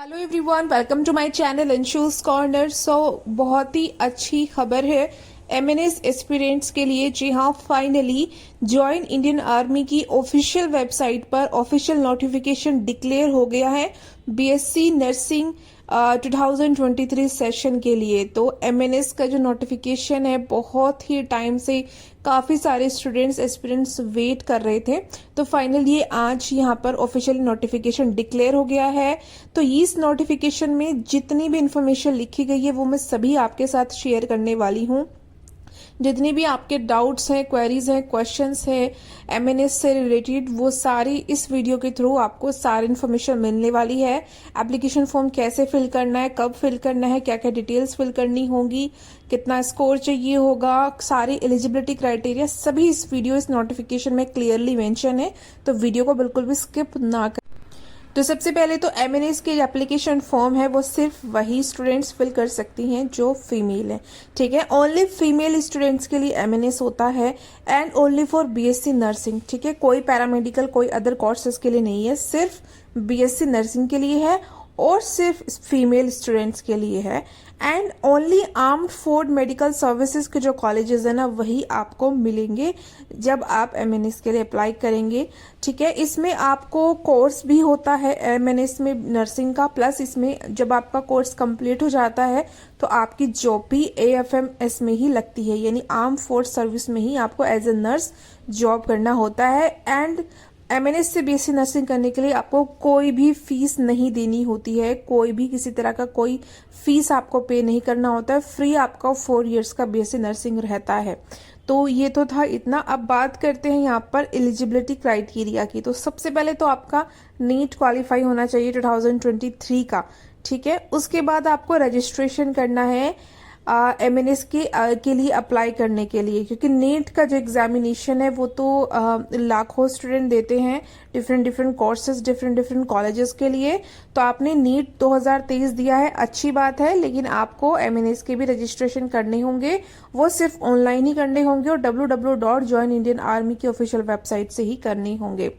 Hello everyone, welcome to my channel Anshu's corner. बहुत ही अच्छी खबर है एमएनएस एस्पिरेंट्स के लिए। जी हाँ, फाइनली ज्वाइन इंडियन आर्मी की ऑफिशियल वेबसाइट पर ऑफिशियल नोटिफिकेशन डिक्लेयर हो गया है बीएससी नर्सिंग 2023 सेशन के लिए। तो एमएनएस का जो नोटिफिकेशन है, बहुत ही टाइम से काफ़ी सारे स्टूडेंट्स एस्पिरेंट्स वेट कर रहे थे। तो फाइनली ये आज यहाँ पर ऑफिशियल नोटिफिकेशन डिक्लेयर हो गया है। तो इस नोटिफिकेशन में जितनी भी इंफॉर्मेशन लिखी गई है वो मैं सभी आपके साथ शेयर करने वाली हूँ। जितनी भी आपके डाउट्स हैं, क्वेरीज हैं, क्वेश्चंस हैं एमएनएस से रिलेटेड, वो सारी इस वीडियो के थ्रू आपको सारी इन्फॉर्मेशन मिलने वाली है। एप्लीकेशन फॉर्म कैसे फिल करना है, कब फिल करना है, क्या क्या डिटेल्स फिल करनी होगी, कितना स्कोर चाहिए होगा, सारी एलिजिबिलिटी क्राइटेरिया सभी इस वीडियो इस नोटिफिकेशन में क्लियरली मेंशन है। तो वीडियो को बिल्कुल भी स्किप ना करें। तो सबसे पहले तो एमएनएस के एप्लीकेशन फॉर्म है वो सिर्फ वही स्टूडेंट्स फिल कर सकती हैं जो फीमेल हैं। ठीक है, ओनली फीमेल स्टूडेंट्स के लिए एमएनएस होता है and only for BSc nursing. ठीक है, कोई पैरामेडिकल कोई अदर कोर्सेज के लिए नहीं है, सिर्फ बीएससी नर्सिंग के लिए है और सिर्फ फीमेल स्टूडेंट्स के लिए है। And only armed force medical services के जो कॉलेजेस है ना, वही आपको मिलेंगे जब आप एमएनएस के लिए अप्लाई करेंगे। ठीक है, इसमें आपको कोर्स भी होता है एमएनएस में नर्सिंग का, प्लस इसमें जब आपका कोर्स कंप्लीट हो जाता है तो आपकी जॉब भी एएफएमएस में ही लगती है, यानी आर्म फोर्स सर्विस में ही आपको एज ए नर्स जॉब करना होता है। एंड एमएनएस से बीएससी नर्सिंग करने के लिए आपको कोई भी फीस नहीं देनी होती है, कोई भी किसी तरह का कोई फीस आपको पे नहीं करना होता है। फ्री आपका 4 इयर्स का बीएससी नर्सिंग रहता है। तो ये तो था इतना। अब बात करते हैं यहाँ पर एलिजिबिलिटी क्राइटेरिया की। तो सबसे पहले तो आपका नीट क्वालिफाई होना चाहिए 2023 का। ठीक है, उसके बाद आपको रजिस्ट्रेशन करना है एमएनएस के लिए अप्लाई करने के लिए, क्योंकि नीट का जो एग्जामिनेशन है वो तो लाखों स्टूडेंट देते हैं डिफरेंट कोर्सेज डिफरेंट कॉलेजेस के लिए। तो आपने नीट 2023 दिया है, अच्छी बात है, लेकिन आपको एमएनएस के भी रजिस्ट्रेशन करने होंगे। वो सिर्फ ऑनलाइन ही करने होंगे और www.joinindianarmy की ऑफिशियल वेबसाइट से ही करने होंगे।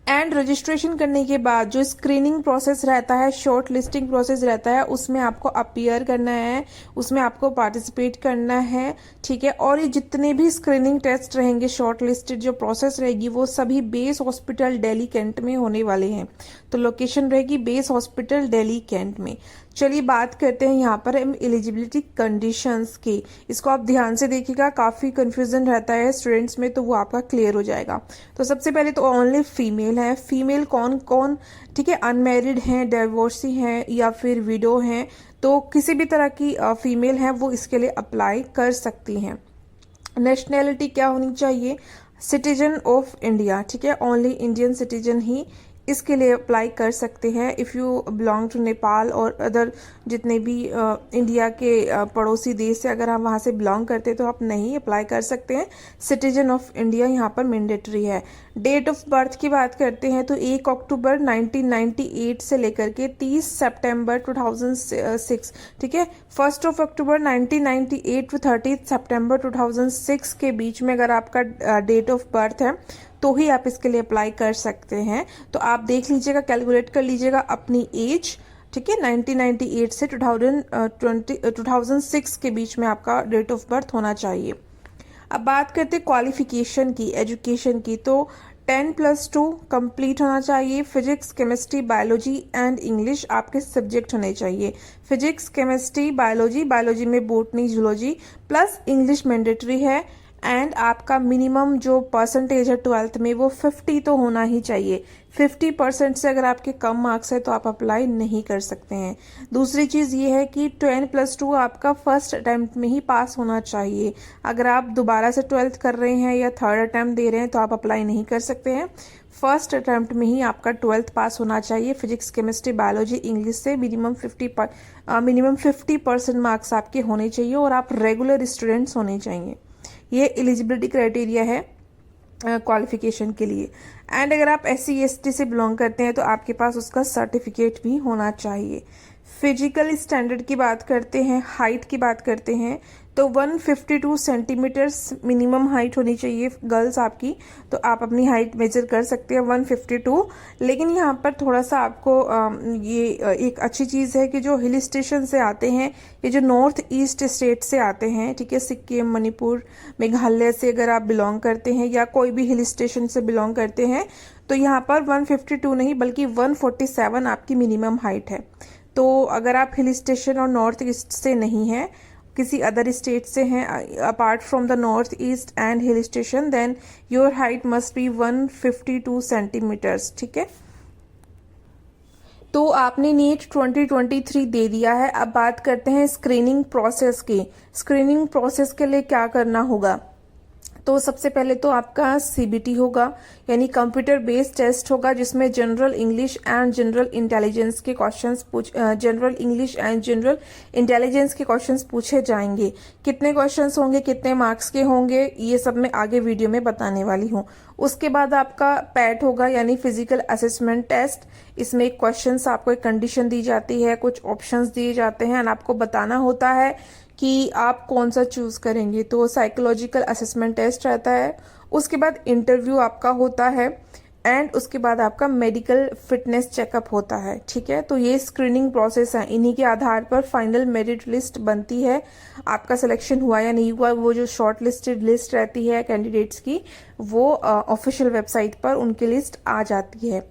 एंड रजिस्ट्रेशन करने के बाद जो स्क्रीनिंग प्रोसेस रहता है, शॉर्ट लिस्टिंग प्रोसेस रहता है, उसमें आपको अपीयर करना है, उसमें आपको पार्टिसिपेट करना है। ठीक है, और ये जितने भी स्क्रीनिंग टेस्ट रहेंगे, शॉर्ट लिस्टेड जो प्रोसेस रहेगी, वो सभी बेस हॉस्पिटल दिल्ली कैंट में होने वाले हैं। तो लोकेशन रहेगी बेस हॉस्पिटल दिल्ली कैंट में। चलिए बात करते हैं यहाँ पर एलिजिबिलिटी कंडीशंस की। इसको आप ध्यान से देखिएगा, काफ़ी कंफ्यूजन रहता है स्टूडेंट्स में, तो वो आपका क्लियर हो जाएगा। तो सबसे पहले तो ओनली फीमेल है। फीमेल कौन कौन? ठीक है, अनमैरिड हैं, डिवोर्सी हैं या फिर विडो हैं, तो किसी भी तरह की फीमेल है वो इसके लिए अप्लाई कर सकती हैं। नेशनैलिटी क्या होनी चाहिए? Citizen of India. ठीक है, ओनली इंडियन सिटीजन ही इसके लिए अप्लाई कर सकते हैं। If you belong to Nepal और अदर जितने भी इंडिया के पड़ोसी देश से अगर हम वहाँ से बिलोंग करते हैं तो आप नहीं अप्लाई कर सकते हैं। सिटीजन ऑफ इंडिया यहाँ पर मैंडेटरी है। डेट ऑफ बर्थ की बात करते हैं तो 1 अक्टूबर 1998 से लेकर के 30 सितंबर 2006। ठीक है, 1 अक्टूबर 1998 टू 30 सितंबर 2006 के बीच में अगर आपका डेट ऑफ बर्थ है तो ही आप इसके लिए अप्लाई कर सकते हैं। तो आप देख लीजिएगा, कैलकुलेट कर लीजिएगा अपनी एज। ठीक है, 1998 से 2006 के बीच में आपका डेट ऑफ बर्थ होना चाहिए। अब बात करते हैं क्वालिफिकेशन की, एजुकेशन की। तो 10+2 कंप्लीट होना चाहिए। Physics, chemistry, biology and English आपके सब्जेक्ट होने चाहिए। फिजिक्स, केमिस्ट्री, बायोलॉजी में botany, zoology plus English mandatory है। एंड आपका मिनिमम जो परसेंटेज है 12th में वो 50 तो होना ही चाहिए। 50% से अगर आपके कम मार्क्स है तो आप अप्लाई नहीं कर सकते हैं। दूसरी चीज़ ये है कि 10+2 आपका फर्स्ट अटैम्प्ट में ही पास होना चाहिए। अगर आप दोबारा से 12th कर रहे हैं या थर्ड अटैम्प्ट दे रहे हैं तो आप अप्लाई नहीं कर सकते हैं। फर्स्ट अटैम्प्ट में ही आपका 12th पास होना चाहिए। फिजिक्स, केमिस्ट्री, बायोलॉजी, इंग्लिश से मिनिमम 50% मार्क्स आपके होने चाहिए और आप रेगुलर स्टूडेंट्स होने चाहिए। ये एलिजिबिलिटी क्राइटेरिया है क्वालिफिकेशन के लिए। एंड अगर आप SC ST से बिलोंग करते हैं तो आपके पास उसका सर्टिफिकेट भी होना चाहिए। फिजिकल स्टैंडर्ड की बात करते हैं, हाइट की बात करते हैं, तो 152 सेंटीमीटर्स मिनिमम हाइट होनी चाहिए गर्ल्स आपकी। तो आप अपनी हाइट मेजर कर सकते हैं 152। लेकिन यहाँ पर थोड़ा सा आपको ये एक अच्छी चीज़ है कि जो हिल स्टेशन से आते हैं, ये जो नॉर्थ ईस्ट स्टेट से आते हैं, ठीक है, सिक्किम, मणिपुर, मेघालय से अगर आप बिलोंग करते हैं या कोई भी हिल स्टेशन से बिलोंग करते हैं, तो यहाँ पर 152 नहीं बल्कि 147 आपकी मिनिमम हाइट है। तो अगर आप हिल स्टेशन और नॉर्थ ईस्ट से नहीं हैं, किसी अदर स्टेट से हैं apart from the north east and hill station, then your height must be 152 centimetres, ठीक है। तो आपने नीट 2023 दे दिया है। अब बात करते हैं स्क्रीनिंग प्रोसेस की। स्क्रीनिंग प्रोसेस के लिए क्या करना होगा? तो सबसे पहले तो आपका सीबीटी होगा, यानी कंप्यूटर बेस्ड टेस्ट होगा, जिसमें general English and general intelligence के क्वेश्चंस पूछे जाएंगे। कितने क्वेश्चंस होंगे, कितने मार्क्स के होंगे, ये सब मैं आगे वीडियो में बताने वाली हूँ। उसके बाद आपका पैट होगा, यानी फिजिकल असेसमेंट टेस्ट। इसमें क्वेश्चंस आपको एक कंडीशन दी जाती है, कुछ ऑप्शंस दिए जाते हैं और आपको बताना होता है कि आप कौन सा चूज करेंगे। तो साइकोलॉजिकल असेसमेंट टेस्ट रहता है। उसके बाद इंटरव्यू आपका होता है एंड उसके बाद आपका मेडिकल फिटनेस चेकअप होता है, ठीक है। तो ये स्क्रीनिंग प्रोसेस है। इन्हीं के आधार पर फाइनल मेरिट लिस्ट बनती है, आपका सिलेक्शन हुआ या नहीं हुआ। वो जो शॉर्ट लिस्टेड लिस्ट रहती है कैंडिडेट्स की, वो ऑफिशियल वेबसाइट पर उनकी लिस्ट आ जाती है।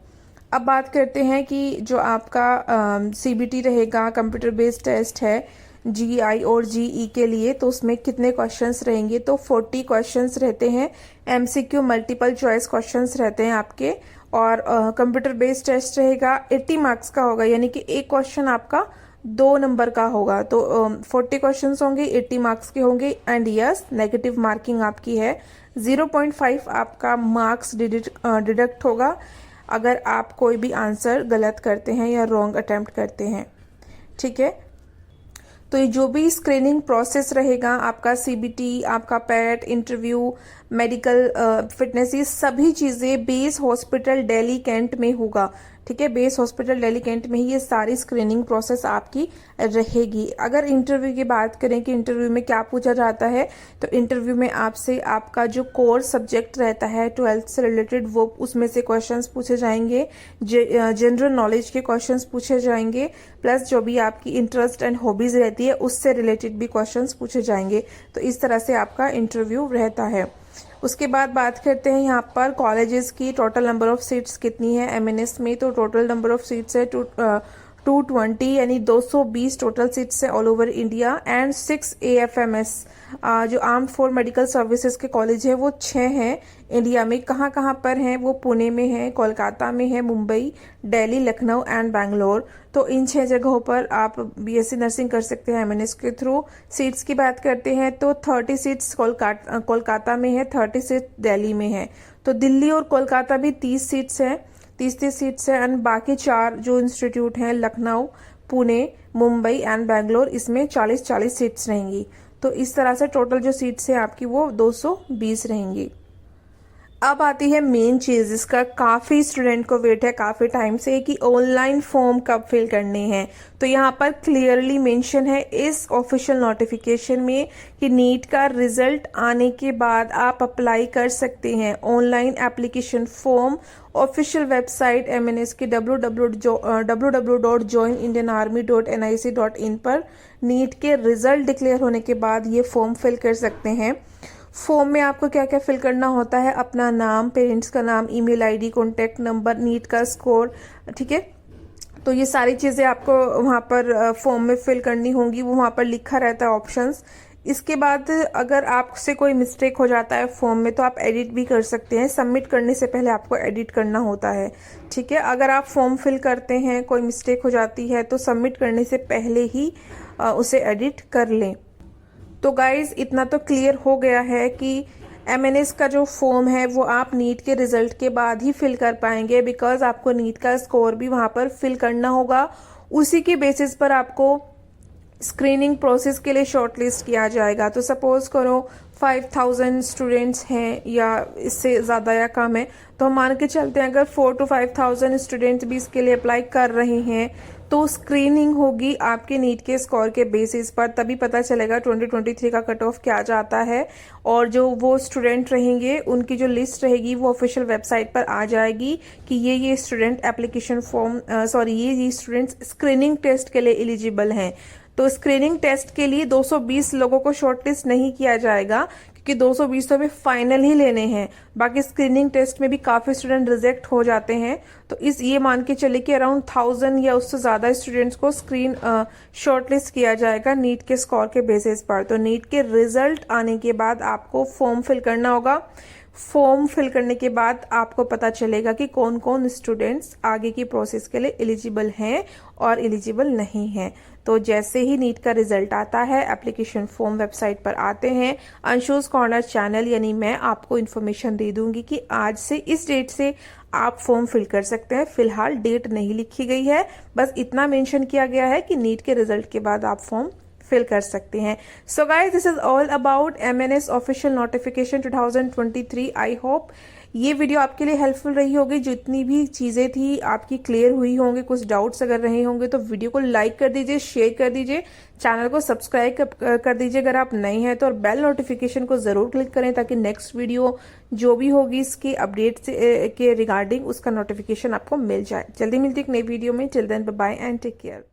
अब बात करते हैं कि जो आपका सीबीटी रहेगा, कंप्यूटर बेस्ड टेस्ट है जीआई और जीई के लिए, तो उसमें कितने क्वेश्चंस रहेंगे? तो 40 क्वेश्चंस रहते हैं। एमसीक्यू मल्टीपल चॉइस क्वेश्चंस रहते हैं आपके। और कंप्यूटर बेस्ड टेस्ट रहेगा, 80 मार्क्स का होगा, यानी कि एक क्वेश्चन आपका 2 नंबर का होगा। तो 40 क्वेश्चंस होंगे, 80 मार्क्स के होंगे। एंड यस, नेगेटिव मार्किंग आपकी है, 0.5 आपका मार्क्स डिडक्ट होगा अगर आप कोई भी आंसर गलत करते हैं या रॉन्ग अटेम्प्ट करते हैं, ठीक है। तो ये जो भी स्क्रीनिंग प्रोसेस रहेगा, आपका सीबीटी, आपका पैट, इंटरव्यू, मेडिकल फिटनेस, ये सभी चीज़ें बेस हॉस्पिटल दिल्ली कैंट में होगा, ठीक है। बेस हॉस्पिटल दिल्ली कैंट में ही ये सारी स्क्रीनिंग प्रोसेस आपकी रहेगी। अगर इंटरव्यू की बात करें कि इंटरव्यू में क्या पूछा जाता है, तो इंटरव्यू में आपसे आपका जो कोर सब्जेक्ट रहता है 12th से रिलेटेड, वो उसमें से क्वेश्चंस पूछे जाएंगे। जनरल नॉलेज के क्वेश्चंस पूछे जाएंगे, प्लस जो भी आपकी इंटरेस्ट एंड हॉबीज रहती है उससे रिलेटेड भी क्वेश्चंस पूछे जाएंगे। तो इस तरह से आपका इंटरव्यू रहता है। उसके बाद बात करते हैं यहाँ पर कॉलेजेस की। टोटल नंबर ऑफ सीट्स कितनी है एमएनएस में? तो टोटल नंबर ऑफ सीट्स है 220, यानी 220 टोटल सीट्स है all over India. And 6 AFMS जो आर्म्ड फोर्स मेडिकल सर्विसेज के कॉलेज है, वो 6 हैं इंडिया में। कहाँ कहाँ पर हैं? वो पुणे में है, कोलकाता में है, मुंबई, दिल्ली, लखनऊ एंड बैंगलोर। तो इन 6 जगहों पर आप बीएससी नर्सिंग कर सकते हैं एमएनएस के थ्रू। सीट्स की बात करते हैं तो 30 सीट्स कोलकाता में है, 30 सीट्स दिल्ली में है। तो दिल्ली और कोलकाता भी 30 सीट्स हैं, 30 सीट्स हैं। एंड बाकी 4 जो इंस्टीट्यूट हैं, लखनऊ, पुणे, मुंबई एंड बैंगलोर, इसमें 40-40 सीट्स रहेंगी। तो इस तरह से टोटल जो सीट्स हैं आपकी वो 220 रहेंगी। अब आती है मेन चीज, इसका काफी स्टूडेंट को वेट है काफी टाइम से कि ऑनलाइन फॉर्म कब फिल करने हैं। तो यहाँ पर क्लियरली मेंशन है इस ऑफिशियल नोटिफिकेशन में कि नीट का रिजल्ट आने के बाद आप अप्लाई कर सकते हैं online application form. Official website MNS की www.joinindianarmy.nic.in पर नीट के रिजल्ट डिक्लेयर होने के बाद ये फॉर्म फिल कर सकते हैं। फॉर्म में आपको क्या क्या फिल करना होता है? अपना नाम, पेरेंट्स का नाम, email ID, contact number, NEET का स्कोर, ठीक है। तो ये सारी चीज़ें आपको वहाँ पर फॉर्म में फिल करनी होंगी, वो वहाँ पर लिखा रहता है ऑप्शंस। इसके बाद अगर आपसे कोई मिस्टेक हो जाता है फॉर्म में, तो आप एडिट भी कर सकते हैं। सबमिट करने से पहले आपको एडिट करना होता है, ठीक है। अगर आप फॉर्म फिल करते हैं, कोई मिस्टेक हो जाती है, तो सबमिट करने से पहले ही उसे एडिट कर लें। तो गाइज इतना तो क्लियर हो गया है कि एमएनएस का जो फॉर्म है वो आप नीट के रिजल्ट के बाद ही फिल कर पाएंगे, बिकॉज आपको नीट का स्कोर भी वहां पर फिल करना होगा। उसी के बेसिस पर आपको स्क्रीनिंग प्रोसेस के लिए शॉर्टलिस्ट किया जाएगा। तो सपोज करो 5000 स्टूडेंट्स हैं या इससे ज़्यादा या कम है, तो हम मान के चलते हैं अगर 4 to 5000 स्टूडेंट्स भी इसके लिए अप्लाई कर रहे हैं, तो स्क्रीनिंग होगी आपके नीट के स्कोर के बेसिस पर, तभी पता चलेगा 2023 का कट ऑफ क्या जाता है। और जो वो स्टूडेंट रहेंगे उनकी जो लिस्ट रहेगी वो ऑफिशियल वेबसाइट पर आ जाएगी कि ये स्टूडेंट एप्लीकेशन फॉर्म ये स्टूडेंट्स स्क्रीनिंग टेस्ट के लिए एलिजिबल हैं। तो स्क्रीनिंग टेस्ट के लिए 220 लोगों को शॉर्टलिस्ट नहीं किया जाएगा, क्योंकि 220 तो अभी फाइनल ही लेने हैं। बाकी स्क्रीनिंग टेस्ट में भी काफी स्टूडेंट रिजेक्ट हो जाते हैं। तो ये मान के चले कि अराउंड 1000 या उससे ज्यादा स्टूडेंट्स को शॉर्टलिस्ट किया जाएगा नीट के स्कोर के बेसिस पर। तो नीट के रिजल्ट आने के बाद आपको फॉर्म फिल करना होगा। फॉर्म फिल करने के बाद आपको पता चलेगा कि कौन कौन स्टूडेंट्स आगे की प्रोसेस के लिए एलिजिबल हैं और एलिजिबल नहीं हैं। तो जैसे ही नीट का रिजल्ट आता है, एप्लीकेशन फॉर्म वेबसाइट पर आते हैं, अंशुस कॉर्नर चैनल यानी मैं आपको इन्फॉर्मेशन दे दूंगी कि आज से इस डेट से आप फॉर्म फिल कर सकते हैं। फिलहाल डेट नहीं लिखी गई है, बस इतना मेंशन किया गया है कि नीट के रिजल्ट के बाद आप फॉर्म फिल कर सकते हैं। So guys, this is all about MNS official notification 2023। I hope ये वीडियो आपके लिए हेल्पफुल रही होगी। जितनी भी चीजें थी आपकी क्लियर हुई होंगी। कुछ डाउट्स अगर रहे होंगे तो वीडियो को लाइक कर दीजिए, शेयर कर दीजिए, चैनल को सब्सक्राइब कर दीजिए अगर आप नए हैं तो, और बेल नोटिफिकेशन को जरूर क्लिक करें ताकि नेक्स्ट वीडियो जो भी होगी इसके अपडेट के रिगार्डिंग उसका नोटिफिकेशन आपको मिल जाए। जल्दी मिलती एक नई वीडियो में। Till then bye bye and take care.